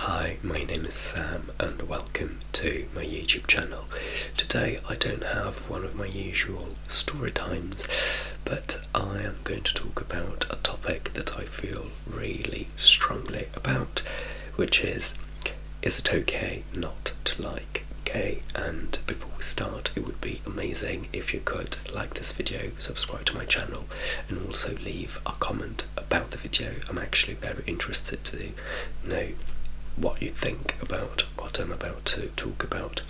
Hi, my name is Sam and welcome to my YouTube channel. Today I don't have one of my usual story times, but I am going to talk about a topic that I feel really strongly about, which is it okay not to like gay? And before we start, it would be amazing if you could like this video, subscribe to my channel, and also leave a comment about the video. I'm actually very interested to know what you think about what I'm about to talk about,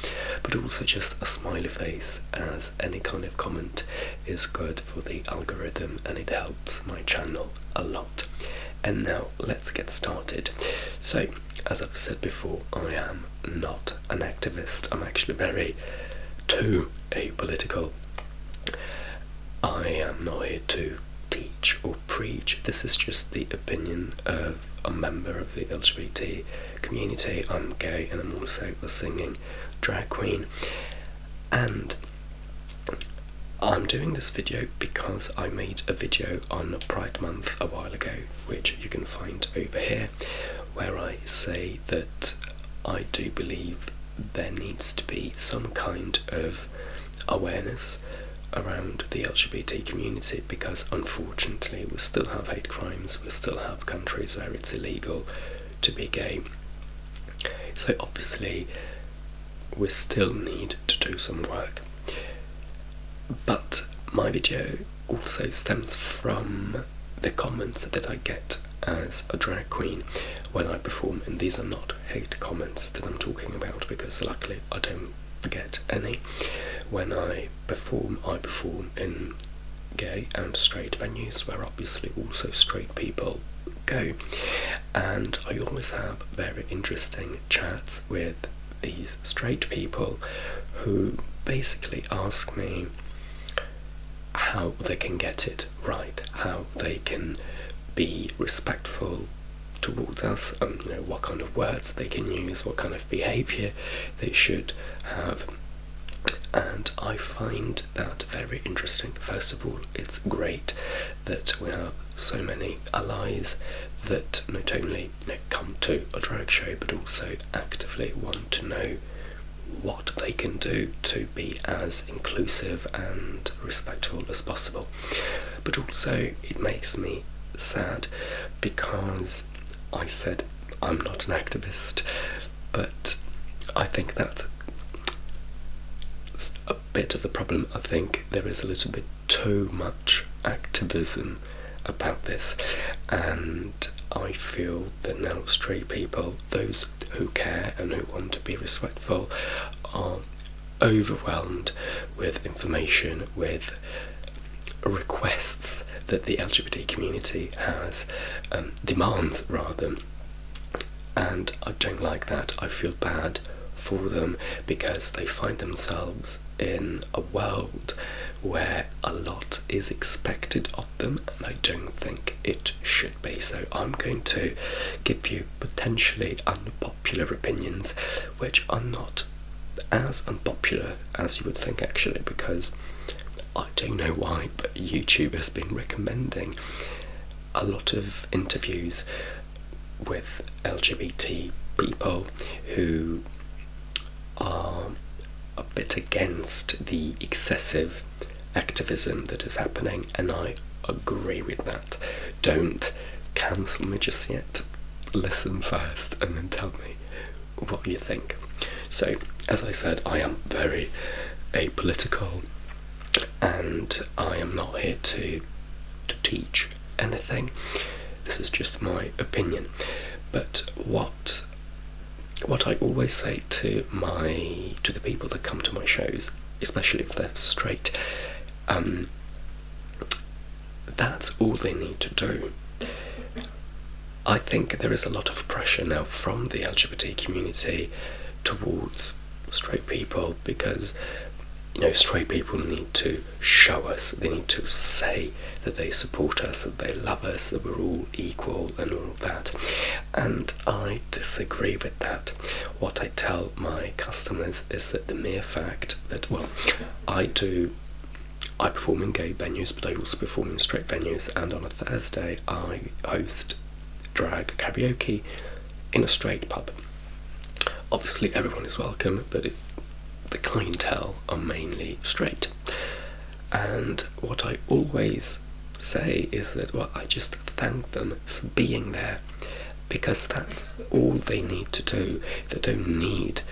but also just a smiley face, as any kind of comment is good for the algorithm and it helps my channel a lot. And now let's get started. So, as I've said before, I am not an activist. I'm actually very too apolitical. I am not here to teach or preach. This is just the opinion of a member of the LGBT community. I'm gay and I'm also a singing drag queen, and I'm doing this video because I made a video on Pride Month a while ago, which you can find over here, where I say that I do believe there needs to be some kind of awareness around the LGBT community, because unfortunately we still have hate crimes, we still have countries where it's illegal to be gay. So obviously we still need to do some work. But my video also stems from the comments that I get as a drag queen when I perform, and these are not hate comments that I'm talking about, because luckily I don't get any. When I perform in gay and straight venues, where obviously also straight people go, and I always have very interesting chats with these straight people who basically ask me how they can get it right, how they can be respectful towards us, and what kind of words they can use, what kind of behaviour they should have. And I find that very interesting. First of all, it's great that we have so many allies that not only come to a drag show, but also actively want to know what they can do to be as inclusive and respectful as possible. But also it makes me sad, because I said I'm not an activist, but I think that's a bit of the problem. I think there is a little bit too much activism about this, and I feel that now straight people, those who care and who want to be respectful, are overwhelmed with information, with requests that the LGBT community has, demands rather, and I don't like that. I feel bad for them, because they find themselves in a world where a lot is expected of them, and I don't think it should be. So I'm going to give you potentially unpopular opinions, which are not as unpopular as you would think, actually, because I don't know why, but YouTube has been recommending a lot of interviews with LGBT people who are a bit against the excessive activism that is happening, and I agree with that. Don't cancel me just yet. Listen first and then tell me what you think. So, as I said, I am very apolitical, and I am not here to teach anything. This is just my opinion. But what I always say to the people that come to my shows, especially if they're straight, that's all they need to do. I think there is a lot of pressure now from the LGBT community towards straight people, because straight people need to show us, they need to say that they support us, that they love us, that we're all equal and all of that. And I disagree with that. What I tell my customers is that the mere fact that, I perform in gay venues, but I also perform in straight venues, and on a Thursday I host drag karaoke in a straight pub. Obviously everyone is welcome, but the clientele are mainly straight. And what I always say is that, well, I just thank them for being there, because that's all they need to do. They don't need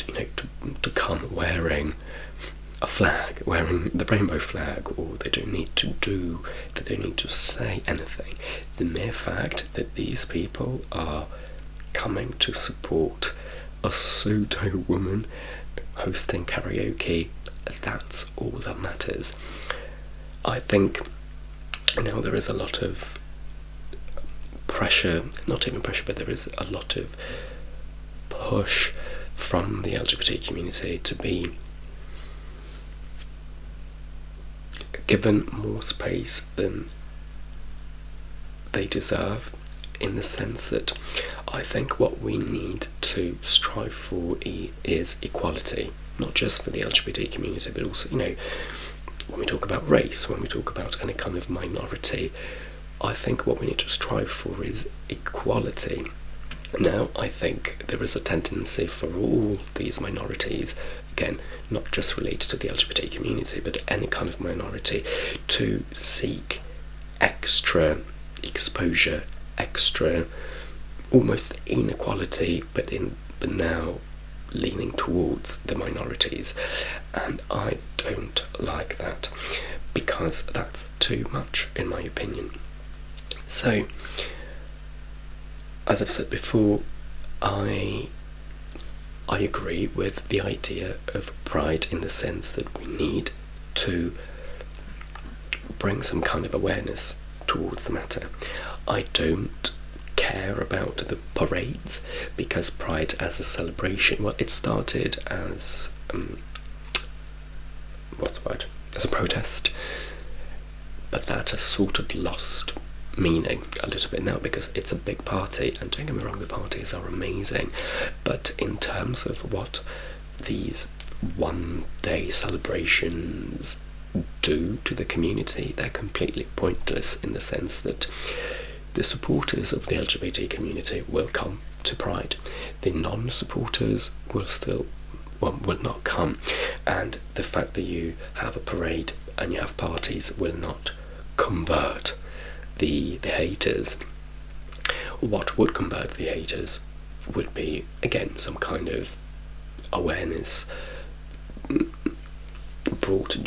to come wearing a flag, wearing the rainbow flag, or they don't need to say anything. The mere fact that these people are coming to support a pseudo woman hosting karaoke, that's all that matters. I think now there is a lot of pressure, not even pressure, but there is a lot of push from the LGBT community to be given more space than they deserve, in the sense that I think what we need to strive for is equality, not just for the LGBT community, but also, when we talk about race, when we talk about any kind of minority, I think what we need to strive for is equality. Now, I think there is a tendency for all these minorities, again, not just related to the LGBT community, but any kind of minority, to seek extra exposure, extra almost inequality, but now leaning towards the minorities. And I don't like that, because that's too much, in my opinion. So, as I've said before, I agree with the idea of pride, in the sense that we need to bring some kind of awareness towards the matter. I don't care about the parades, because pride as a celebration, well, it started as as a protest, but that has sort of lost meaning a little bit now, because it's a big party, and don't get me wrong, the parties are amazing, but in terms of what these one-day celebrations do to the community, they're completely pointless, in the sense that the supporters of the LGBT community will come to Pride. The non-supporters will not come, and the fact that you have a parade and you have parties will not convert the haters. What would convert the haters would be, again, some kind of awareness brought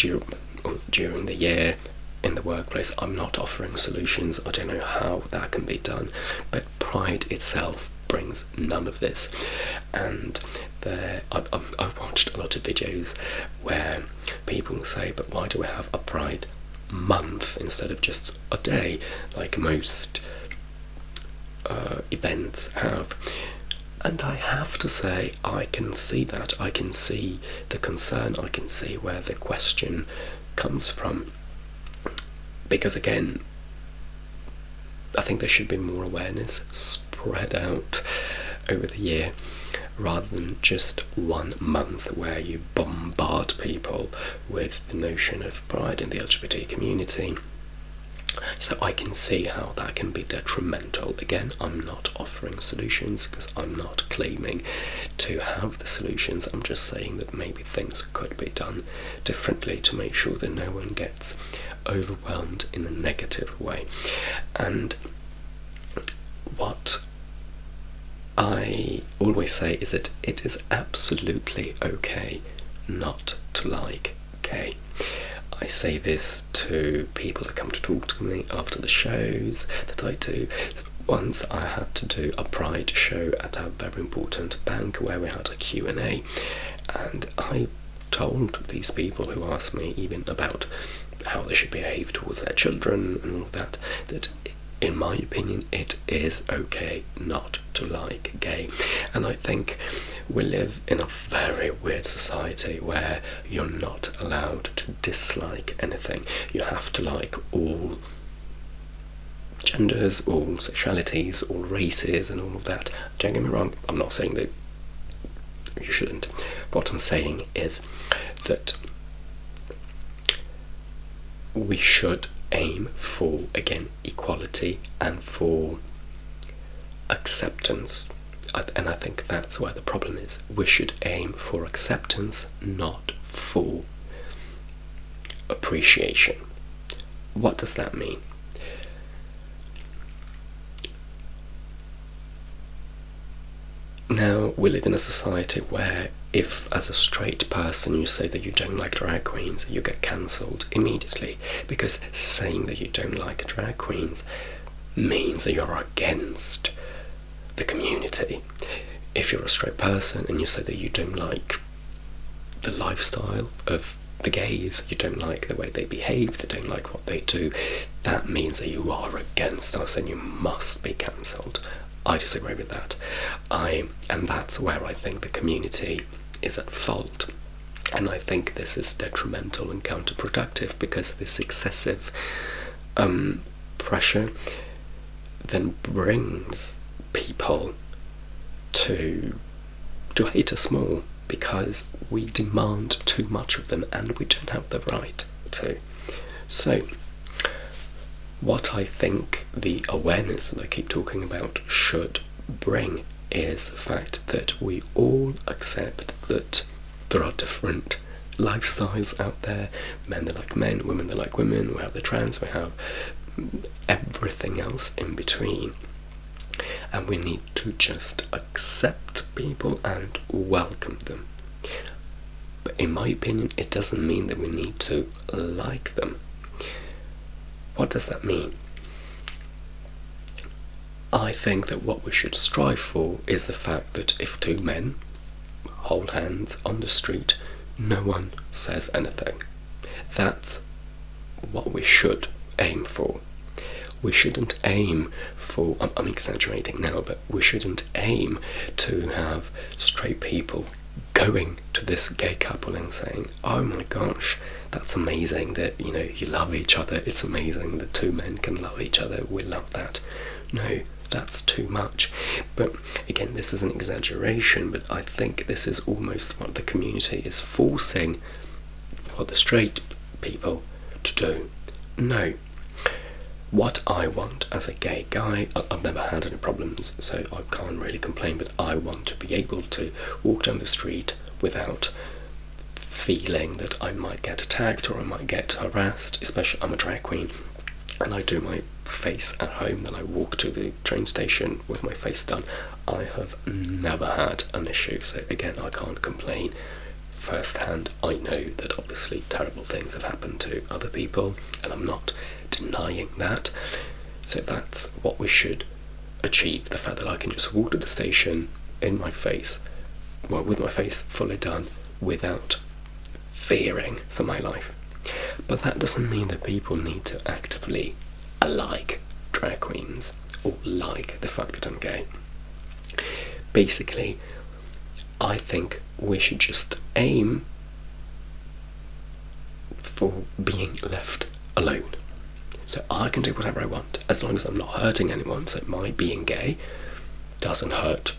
during the year in the workplace. I'm not offering solutions, I don't know how that can be done, but Pride itself brings none of this. And I've watched a lot of videos where people say, but why do we have a Pride month instead of just a day, like most events have? And I have to say, I can see that. I can see the concern, I can see where the question comes from. Because again, I think there should be more awareness spread out over the year, rather than just 1 month where you bombard people with the notion of pride in the LGBT community. So I can see how that can be detrimental. Again, I'm not offering solutions, because I'm not claiming to have the solutions. I'm just saying that maybe things could be done differently to make sure that no one gets overwhelmed in a negative way. And what I always say is that it is absolutely okay not to like gay. I say this to people that come to talk to me after the shows that I do. Once I had to do a Pride show at a very important bank where we had a Q&A, and I told these people who asked me even about how they should behave towards their children and all of that, that in my opinion it is okay not to like gay. And I think we live in a very weird society where you're not allowed to dislike anything. You have to like all genders, all sexualities, all races and all of that. Don't get me wrong, I'm not saying that you shouldn't. What I'm saying is that we should aim for, again, equality and for acceptance and I think that's where the problem is. We should aim for acceptance, not for appreciation. What does that mean? Now, we live in a society where if as a straight person you say that you don't like drag queens, you get cancelled immediately, because saying that you don't like drag queens means that you're against the community. If you're a straight person and you say that you don't like the lifestyle of the gays, you don't like the way they behave, they don't like what they do, that means that you are against us and you must be cancelled. I disagree with that. And that's where I think the community is at fault. And I think this is detrimental and counterproductive, because this excessive pressure then brings people to hate us more, because we demand too much of them and we don't have the right to. So, what I think the awareness that I keep talking about should bring is the fact that we all accept that there are different lifestyles out there. Men that like men, women that like women, we have the trans, we have everything else in between. And we need to just accept people and welcome them. But in my opinion, it doesn't mean that we need to like them. What does that mean? I think that what we should strive for is the fact that if two men hold hands on the street, no one says anything. That's what we should aim for. We shouldn't aim for, I'm exaggerating now, but we shouldn't aim to have straight people going to this gay couple and saying, oh my gosh, that's amazing that, you love each other, it's amazing that two men can love each other, we love that. No, that's too much. But again, this is an exaggeration, but I think this is almost what the community is forcing for the straight people to do. No. What I want as a gay guy, I've never had any problems, so I can't really complain, but I want to be able to walk down the street without feeling that I might get attacked or I might get harassed. Especially, I'm a drag queen and I do my face at home, then I walk to the train station with my face done. I have never had an issue, so again, I can't complain. Firsthand, I know that obviously terrible things have happened to other people, and I'm not denying that. So that's what we should achieve, the fact that I can just walk to the station with my face fully done, without fearing for my life. But that doesn't mean that people need to actively like drag queens or like the fact that I'm gay. Basically, I think we should just aim for being left alone. So I can do whatever I want, as long as I'm not hurting anyone. So my being gay doesn't hurt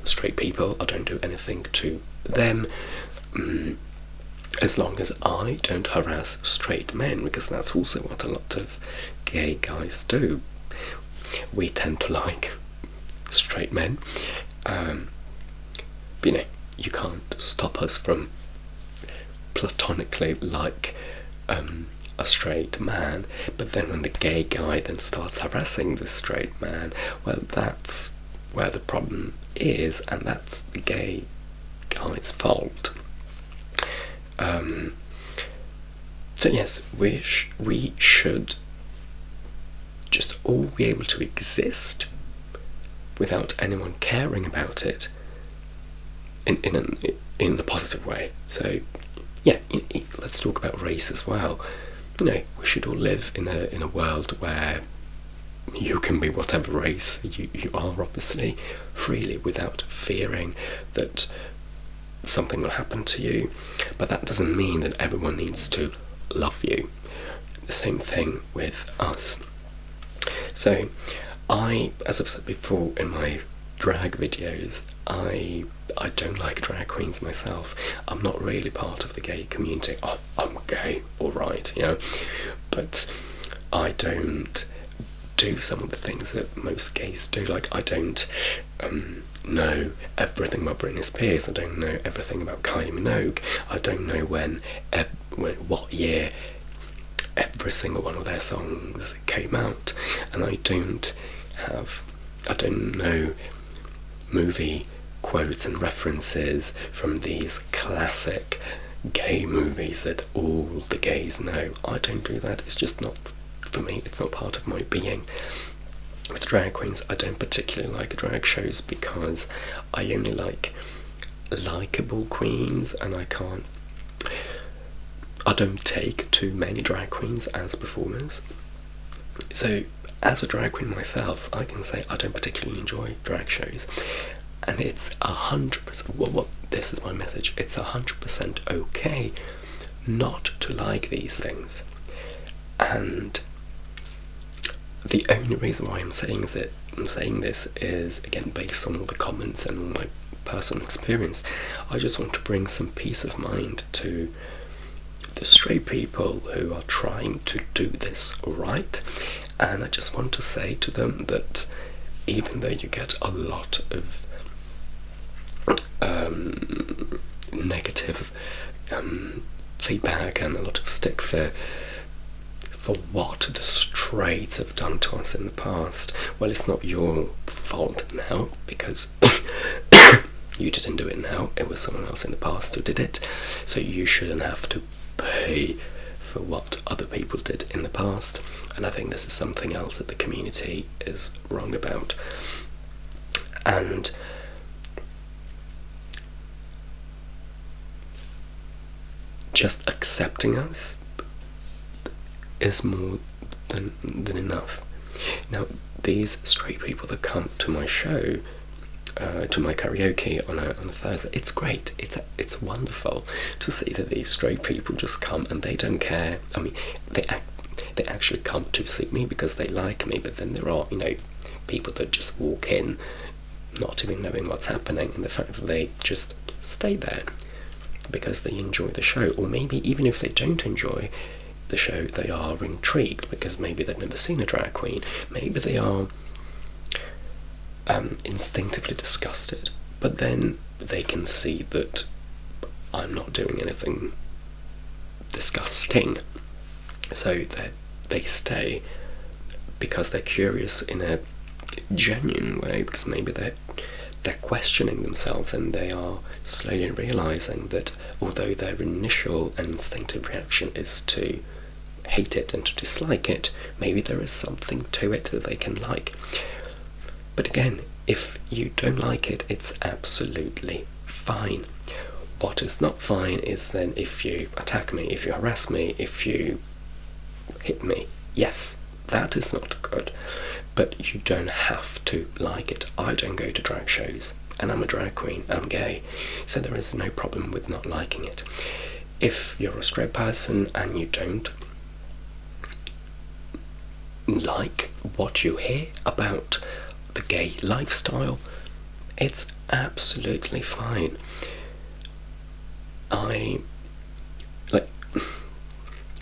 straight people, I don't do anything to them, as long as I don't harass straight men, because that's also what a lot of gay guys do. We tend to like straight men, but you can't stop us from platonically like a straight man. But then when the gay guy then starts harassing the straight man, well, that's where the problem is, and that's the gay guy's fault. So yes, we should just all be able to exist without anyone caring about it in a positive way. So yeah, let's talk about race as well. We should all live in a world where you can be whatever race you are, obviously, freely, without fearing that something will happen to you. But that doesn't mean that everyone needs to love you. The same thing with us. So as I've said before in my drag videos, I don't like drag queens myself. I'm not really part of the gay community. I'm gay, alright, but I don't do some of the things that most gays do. Like, I don't know everything about Britney Spears. I don't know everything about Kylie Minogue. I don't know what year every single one of their songs came out, and I don't know movie quotes and references from these classic gay movies that all the gays know. I don't do that. It's just not, for me, it's not part of my being. With drag queens, I don't particularly like drag shows because I only like likeable queens, and I don't take too many drag queens as performers. So as a drag queen myself, I can say I don't particularly enjoy drag shows, and it's 100%, this is my message, it's 100% okay not to like these things. And the only reason why I'm saying this is, again, based on all the comments and all my personal experience. I just want to bring some peace of mind to the straight people who are trying to do this right, and I just want to say to them that even though you get a lot of negative feedback and a lot of stick for what the straights have done to us in the past, well, it's not your fault now, because you didn't do it now, it was someone else in the past who did it, so you shouldn't have to pay for what other people did in the past. And I think this is something else that the community is wrong about. And just accepting us is more than enough. Now, these straight people that come to my show, to my karaoke on a Thursday, it's great. It's wonderful to see that these straight people just come and they don't care. I mean, they actually come to see me because they like me, but then there are, people that just walk in not even knowing what's happening, and the fact that they just stay there because they enjoy the show, or maybe even if they don't enjoy the show, they are intrigued because maybe they've never seen a drag queen, maybe they are instinctively disgusted, but then they can see that I'm not doing anything disgusting, so they stay because they're curious in a genuine way, because maybe they're questioning themselves, and they are slowly realizing that although their initial and instinctive reaction is to hate it and to dislike it, maybe there is something to it that they can like. But again, if you don't like it, it's absolutely fine. What is not fine is then if you attack me, if you harass me, if you hit me. Yes, that is not good, but you don't have to like it. I don't go to drag shows, and I'm a drag queen, I'm gay, so there is no problem with not liking it. If you're a straight person and you don't like what you hear about the gay lifestyle, it's absolutely fine.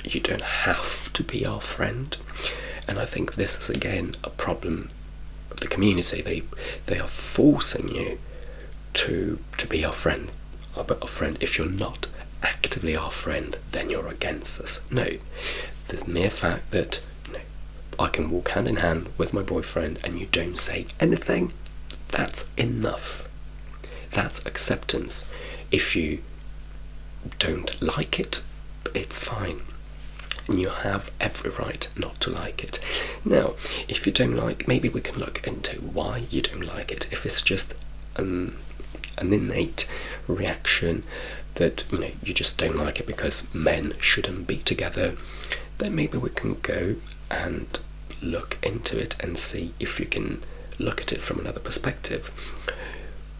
You don't have to be our friend, and I think this is again a problem of the community. They are forcing you to be our friend. But our friend, if you're not actively our friend, then you're against us. No, the mere fact that I can walk hand in hand with my boyfriend and you don't say anything, that's enough. That's acceptance. If you don't like it, it's fine. You have every right not to like it. Now, if you don't like, maybe we can look into why you don't like it. If it's just an innate reaction that you just don't like it because men shouldn't be together, then maybe we can go and look into it and see if you can look at it from another perspective,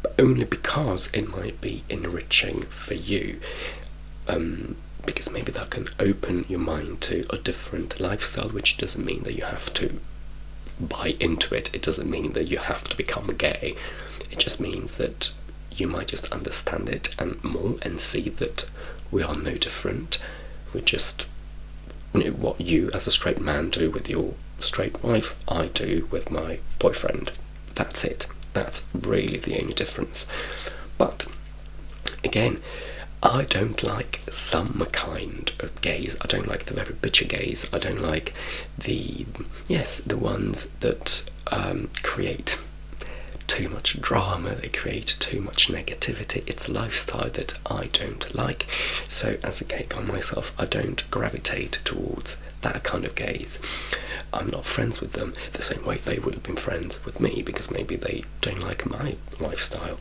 but only because it might be enriching for you, because maybe that can open your mind to a different lifestyle, which doesn't mean that you have to buy into it. It doesn't mean that you have to become gay. It just means that you might just understand it and more and see that we are no different. We're just what you as a straight man do with your straight wife, I do with my boyfriend. That's it. That's really the only difference. But again, I don't like some kind of gays. I don't like the very bitchy gays. I don't like the ones that create too much drama, they create too much negativity. It's a lifestyle that I don't like. So as a gay guy myself, I don't gravitate towards that kind of gays. I'm not friends with them the same way they would have been friends with me, because maybe they don't like my lifestyle.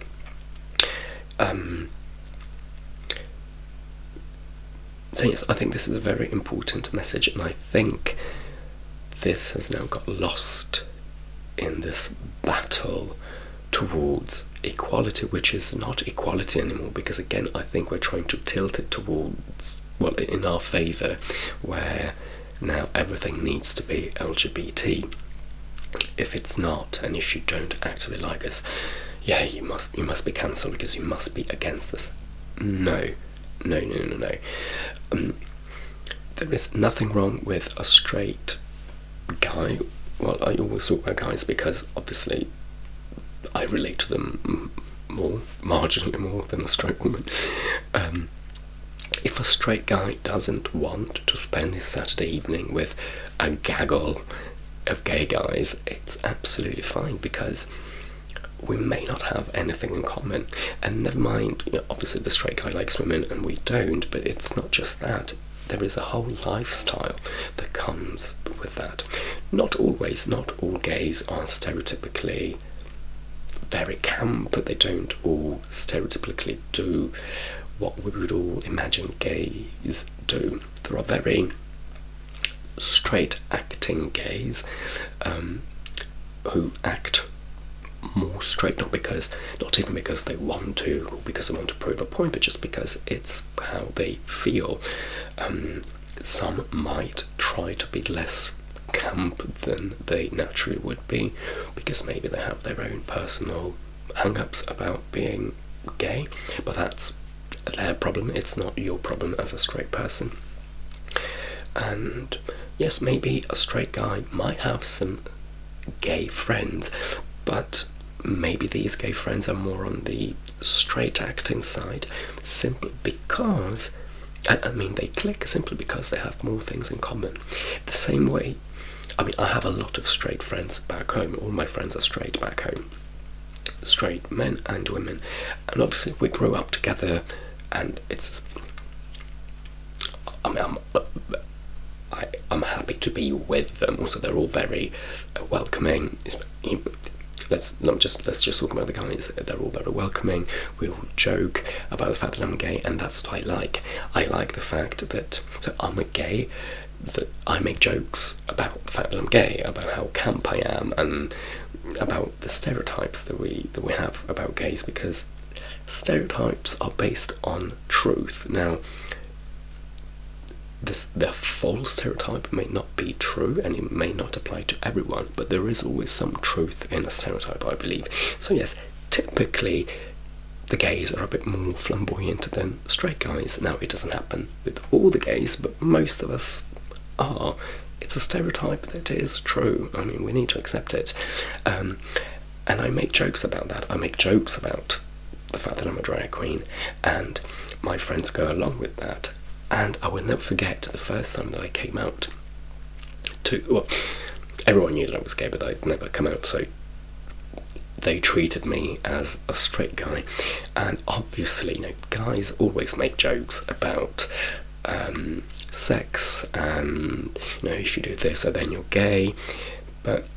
So yes, I think this is a very important message, and I think this has now got lost in this battle towards equality, which is not equality anymore, because again, I think we're trying to tilt it towards, well, in our favour, where now everything needs to be LGBT. If it's not, and if you don't actively like us, yeah, you must be cancelled because you must be against us. No. There is nothing wrong with a straight guy. Well, I always talk about guys because obviously I relate to them marginally more than a straight woman. If a straight guy doesn't want to spend his Saturday evening with a gaggle of gay guys, it's absolutely fine, because we may not have anything in common. And never mind, obviously the straight guy likes women and we don't, but it's not just that. There is a whole lifestyle that comes with that. Not always, not all gays are stereotypically very camp, but they don't all stereotypically do what we would all imagine gays do. There are very straight acting gays who act more straight, not even because they want to, or because they want to prove a point, but just because it's how they feel. Some might try to be less camp than they naturally would be, because maybe they have their own personal hang-ups about being gay, but that's their problem. It's not your problem as a straight person. And yes, maybe a straight guy might have some gay friends, but maybe these gay friends are more on the straight acting side, simply because, I mean, they click simply because they have more things in common. The same way, I mean, I have a lot of straight friends back home. All my friends are straight back home, straight men and women, and obviously we grew up together, and it's, I mean, I'm happy to be with them. Also, they're all very welcoming. Let's just talk about the guys. They're all very welcoming. We all joke about the fact that I'm gay, and that's what I like. I like the fact that, so I'm a gay, that I make jokes about the fact that I'm gay, about how camp I am, and about the stereotypes that we have about gays, because stereotypes are based on truth. Now, the full stereotype may not be true, and it may not apply to everyone, but there is always some truth in a stereotype, I believe. So yes, typically the gays are a bit more flamboyant than straight guys. Now, it doesn't happen with all the gays, but most of us are. It's a stereotype that is true. I mean, we need to accept it. And I make jokes about that. I make jokes about the fact that I'm a drag queen, and my friends go along with that. And I will never forget the first time that I came out to, well, everyone knew that I was gay, but I'd never come out, so they treated me as a straight guy. And obviously, guys always make jokes about sex, and if you do this, so then you're gay. But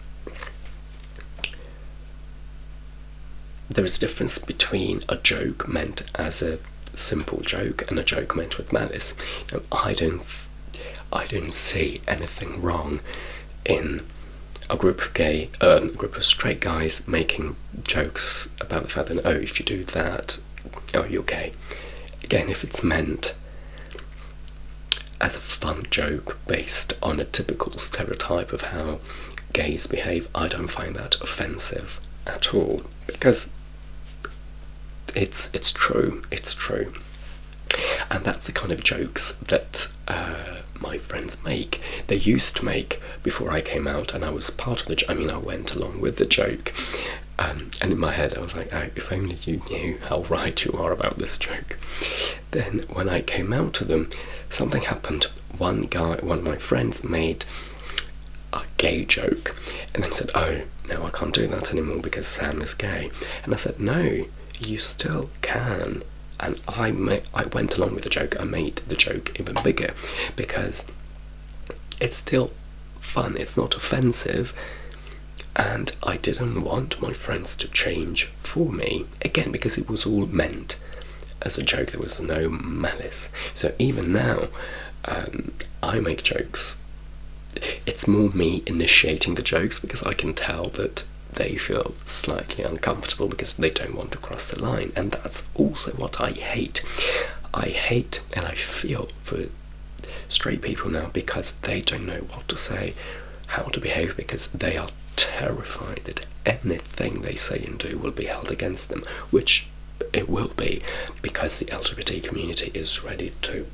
there is a difference between a joke meant as a simple joke and a joke meant with malice. I don't see anything wrong in a group of straight guys making jokes about the fact that, oh, if you do that, oh, you're gay. Again, if it's meant as a fun joke based on a typical stereotype of how gays behave, I don't find that offensive at all, because it's true, and that's the kind of jokes that my friends make. They used to make before I came out, and I was part of the joke. I mean, I went along with the joke. And in my head I was like, oh, if only you knew how right you are about this joke. Then when I came out to them, something happened. One of my friends made a gay joke, and then said, oh, no, I can't do that anymore because Sam is gay. And I said, no, you still can. And I went along with the joke. I made the joke even bigger because it's still fun, it's not offensive. And I didn't want my friends to change for me, again, because it was all meant as a joke. There was no malice. So even now, I make jokes. It's more me initiating the jokes because I can tell that they feel slightly uncomfortable because they don't want to cross the line. And that's also what I hate. I hate and I feel for straight people now because they don't know what to say, how to behave, because they are terrified that anything they say and do will be held against them, which it will be, because the LGBT community is ready to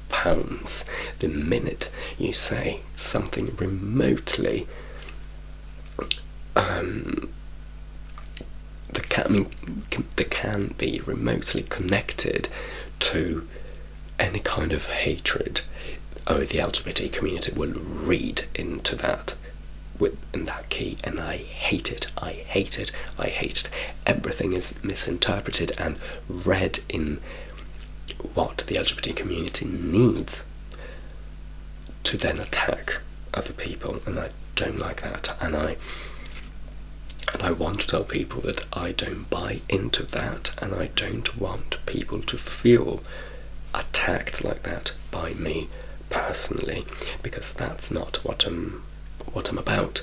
pounce the minute you say something remotely that can be remotely connected to any kind of hatred. Oh, the LGBT community will read into that in that key, and I hate it. I hate it. I hate it. Everything is misinterpreted and read in what the LGBT community needs to then attack other people, and I don't like that. And I want to tell people that I don't buy into that, and I don't want people to feel attacked like that by me personally, because that's not what I'm about.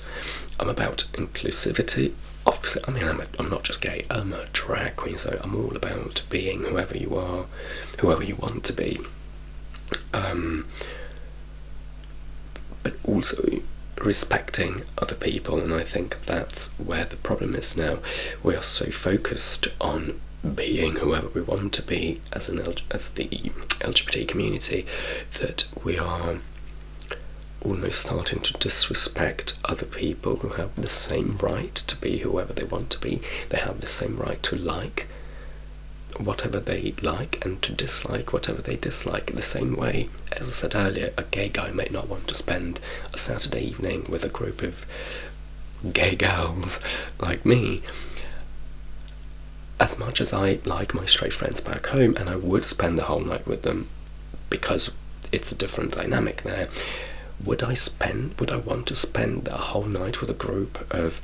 I'm about inclusivity. Obviously, I mean, I'm not just gay, I'm a drag queen, so I'm all about being whoever you are, whoever you want to be. But also respecting other people, and I think that's where the problem is now. We are so focused on being whoever we want to be as the LGBT community that we are almost starting to disrespect other people who have the same right to be whoever they want to be. They have the same right to like whatever they like and to dislike whatever they dislike. The same way, as I said earlier, a gay guy may not want to spend a Saturday evening with a group of gay girls like me, as much as I like my straight friends back home, and I would spend the whole night with them because it's a different dynamic there. Would I want to spend the whole night with a group of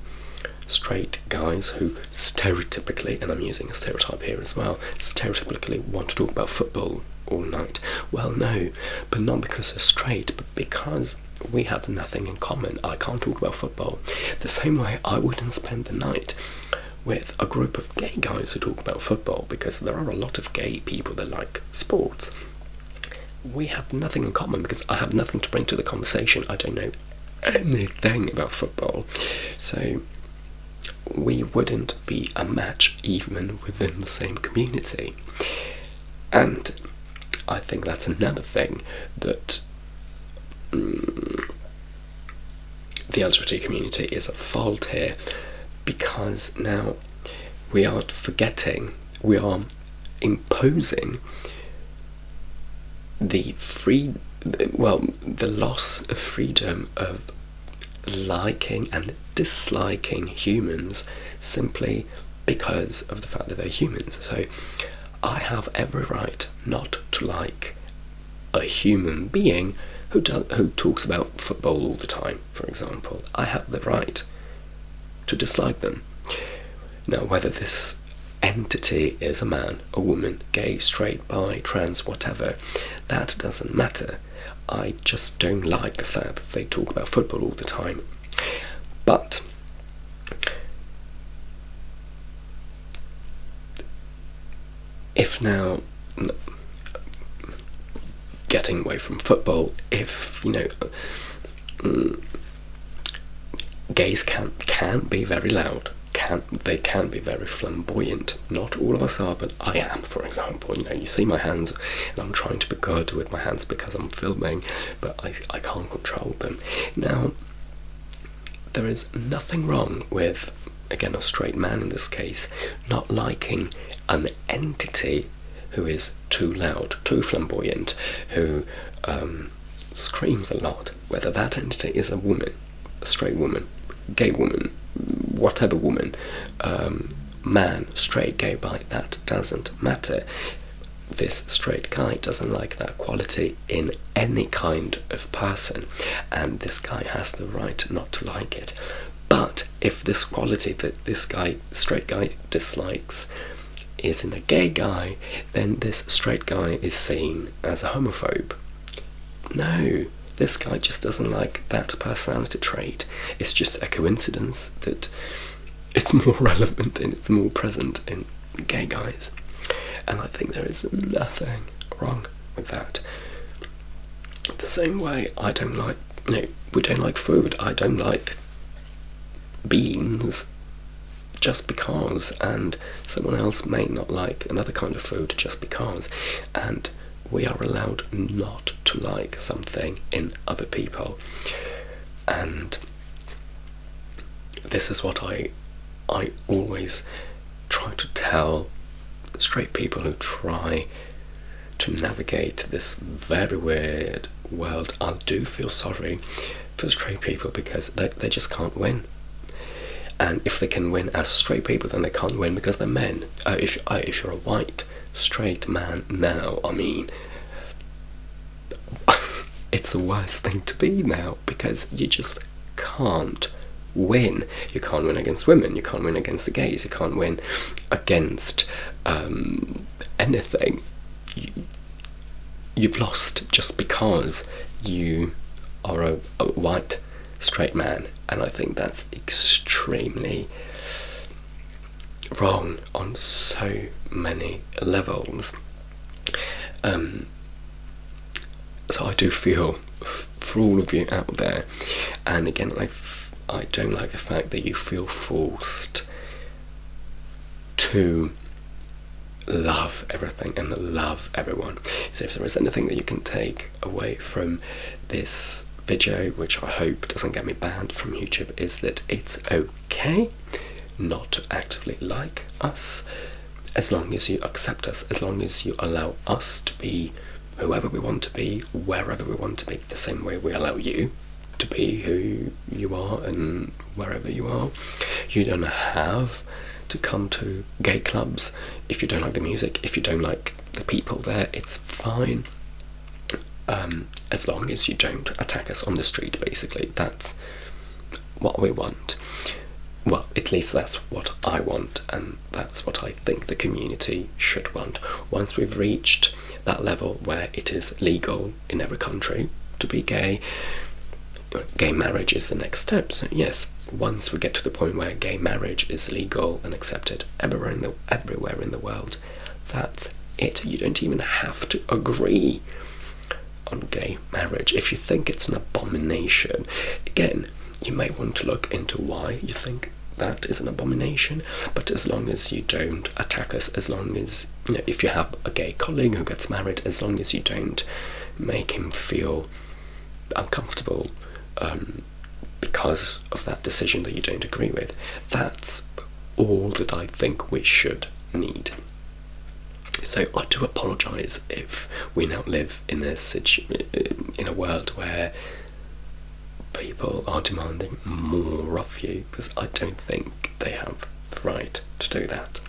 straight guys who stereotypically, and I'm using a stereotype here as well, stereotypically want to talk about football all night? Well, no, but not because they're straight, but because we have nothing in common. I can't talk about football. The same way I wouldn't spend the night with a group of gay guys who talk about football, because there are a lot of gay people that like sports. We have nothing in common because I have nothing to bring to the conversation. I don't know anything about football, so we wouldn't be a match even within the same community. And I think that's another thing that the LGBT community is at fault here, because now we are imposing the loss of freedom of liking and disliking humans simply because of the fact that they're humans. So I have every right not to like a human being who talks about football all the time, for example. I have the right to dislike them. Now, whether this entity is a man, a woman, gay, straight, bi, trans, whatever, that doesn't matter. I just don't like the fact that they talk about football all the time. But if now, getting away from football, if, gays can be very loud, they can be very flamboyant. Not all of us are, but I am, for example. You see my hands, and I'm trying to be good with my hands because I'm filming, but I can't control them. Now, there is nothing wrong with, again, a straight man in this case, not liking an entity who is too loud, too flamboyant, who screams a lot, whether that entity is a woman, a straight woman, gay woman, whatever woman, man, straight, gay, bi, that doesn't matter. This straight guy doesn't like that quality in any kind of person, and this guy has the right not to like it. But if this quality that this guy, straight guy, dislikes is in a gay guy, then this straight guy is seen as a homophobe. No, this guy just doesn't like that personality trait. It's just a coincidence that it's more relevant and it's more present in gay guys. And I think there is nothing wrong with that. The same way I don't like, we don't like food. I don't like beans just because, and someone else may not like another kind of food just because, and we are allowed not to like something in other people. And this is what I always try to tell straight people who try to navigate this very weird world. I do feel sorry for straight people because they just can't win. And if they can win as straight people, then they can't win because they're men. If you're a white straight man now, I mean, it's the worst thing to be now, because you just can't win. You can't win against women, you can't win against the gays, you can't win against anything. You've lost just because you are a white straight man, and I think that's extremely wrong on so many levels. So I do feel for all of you out there, and again, I don't like the fact that you feel forced to love everything and love everyone. So if there is anything that you can take away from this video, which I hope doesn't get me banned from YouTube, is that it's okay not to actively like us, as long as you accept us, as long as you allow us to be whoever we want to be, wherever we want to be, the same way we allow you to be who you are and wherever you are. You don't have to come to gay clubs if you don't like the music, if you don't like the people there. It's fine, as long as you don't attack us on the street. Basically, that's what we want. Well, at least that's what I want, and that's what I think the community should want. Once we've reached that level where it is legal in every country to be gay, gay marriage is the next step. So yes, once we get to the point where gay marriage is legal and accepted everywhere in the world, that's it. You don't even have to agree on gay marriage. If you think it's an abomination, again, you may want to look into why you think that is an abomination, but as long as you don't attack us, as long as, if you have a gay colleague who gets married, as long as you don't make him feel uncomfortable because of that decision that you don't agree with, that's all that I think we should need. So I do apologise if we now live in a world where people are demanding more of you, because I don't think they have the right to do that.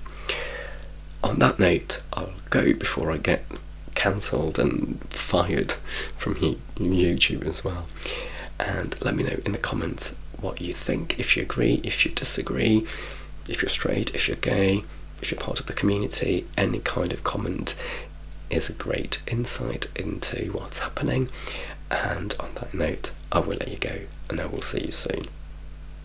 On that note, I'll go before I get cancelled and fired from YouTube as well. And let me know in the comments what you think, if you agree, if you disagree, if you're straight, if you're gay, if you're part of the community. Any kind of comment is a great insight into what's happening. And on that note, I will let you go, and I will see you soon.